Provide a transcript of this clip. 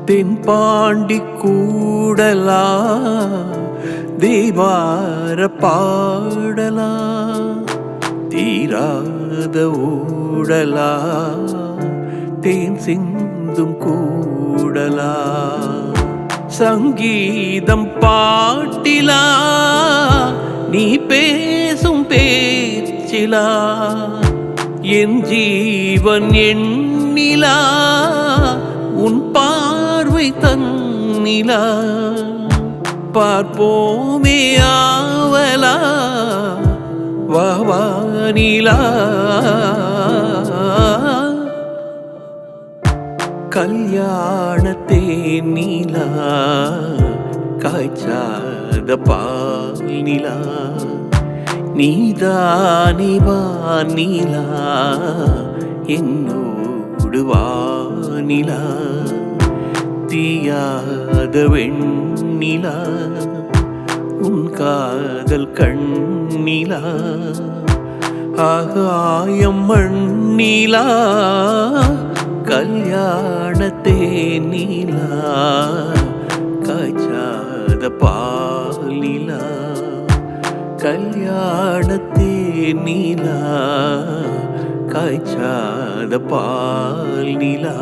தென்பாண்டி கூடலா தேவார பாடலா தீராத ஊடலா தேன் சிந்தும் கூடலா சங்கீதம் பாட்டிலா நீ பேசும் பேச்சிலா என் ஜீவன் எண்ணிலா உன் பார்வை தன்னிலா பார்ப்போமே ஆவலா வானிலா கல்யாணத்தே நீலா காய்ச்சாத பால் நிலா நீதானி வானிலா என்னோடு வானிலா தீயாத வெண்ணிலா உன் காதல் கண்ணிலா ஆகாயம் மண்ணிலா கல்யாணத்தே நீலா காய்ச்சாத பாலிலா கல்யாணத்தே நீலா காய்ச்சாத பால் நிலா